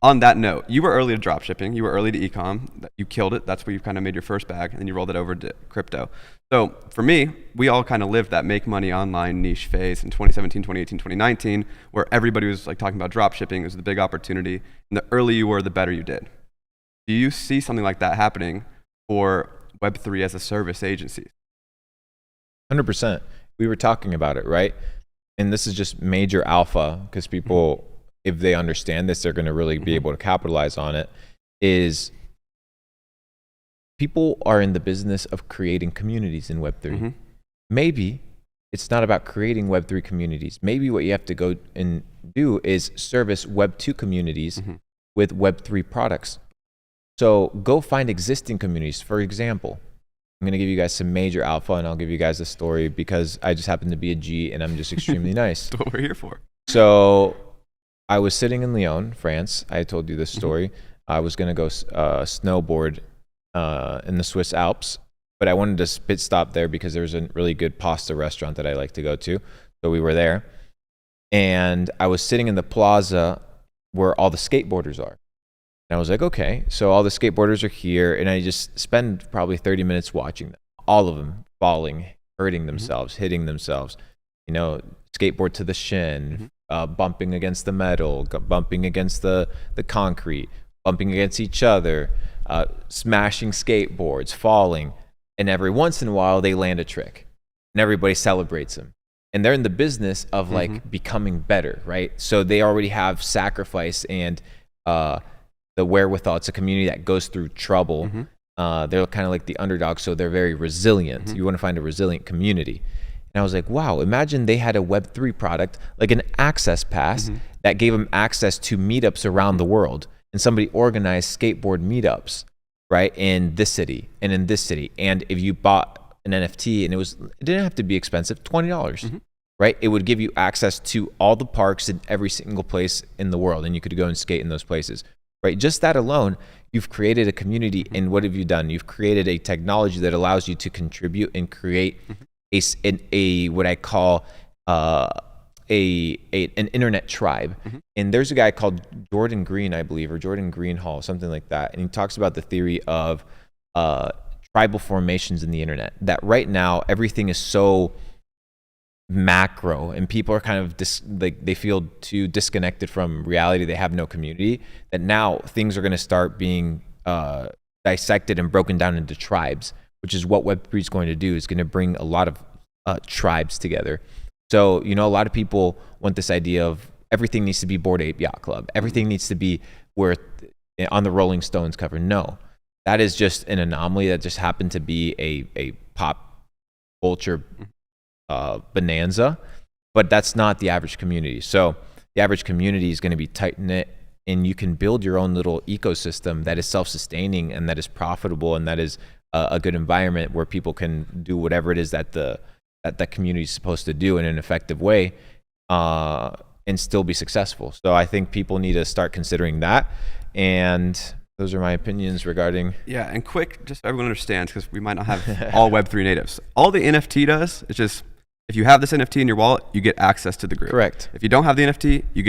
on that note, you were early to drop shipping. You were early to e-com. You killed it. That's where you kind of made your first bag, and then you rolled it over to crypto. So for me, we all kind of lived that make money online niche phase in 2017, 2018, 2019, where everybody was like talking about drop shipping. It was the big opportunity. And the earlier you were, the better you did. Do you see something like that happening for Web3 as a service agencies? 100%. We were talking about it, right? And this is just major alpha, because people, if they understand this, they're going to really be able to capitalize on it, is people are in the business of creating communities in Web3. Maybe it's not about creating Web3 communities. Maybe what you have to go and do is service Web2 communities with Web3 products. So go find existing communities. For example, I'm going to give you guys some major alpha, and I'll give you guys a story because I just happen to be a G and I'm just extremely nice. That's what we're here for. So I was sitting in Lyon, France. I told you this story. I was going to go snowboard in the Swiss Alps, but I wanted to pit stop there because there's a really good pasta restaurant that I like to go to. So we were there, and I was sitting in the plaza where all the skateboarders are. And I was like, okay, so all the skateboarders are here, and I just spend probably 30 minutes watching them. All of them falling, hurting themselves, hitting themselves, you know, skateboard to the shin, bumping against the metal, bumping against the concrete, bumping against each other, smashing skateboards, falling. And every once in a while, they land a trick, and everybody celebrates them. And they're in the business of like becoming better, right? So they already have sacrifice and the wherewithal. It's a community that goes through trouble. They're kind of like the underdog, so they're very resilient. You want to find a resilient community. And I was like, wow, imagine they had a Web3 product, like an access pass that gave them access to meetups around the world. And somebody organized skateboard meetups, right, in this city and in this city. And if you bought an NFT, and it didn't have to be expensive, $20, right? It would give you access to all the parks in every single place in the world, and you could go and skate in those places. Right, just that alone, you've created a community, and what have you done? You've created a technology that allows you to contribute and create a what I call an internet tribe. And there's a guy called Jordan Green, I believe, or Jordan Greenhall, something like that, and he talks about the theory of tribal formations in the internet. That right now everything is so macro, and people are kind of they feel too disconnected from reality. They have no community. That now things are going to start being dissected and broken down into tribes, which is what Web3 is going to do. Is going to bring a lot of tribes together. So you know, a lot of people want this idea of everything needs to be Bored Ape Yacht Club. Everything needs to be where on the Rolling Stones cover. No, that is just an anomaly that just happened to be a pop culture bonanza, but that's not the average community. So the average community is going to be tight-knit, and you can build your own little ecosystem that is self-sustaining and that is profitable, and that is a good environment where people can do whatever it is that that community is supposed to do in an effective way, and still be successful. So I think people need to start considering that, and those are my opinions regarding. Yeah, and quick, just so everyone understands, because we might not have all Web3 natives. All the NFT does is just, if you have this NFT in your wallet, you get access to the group. Correct. If you don't have the NFT, you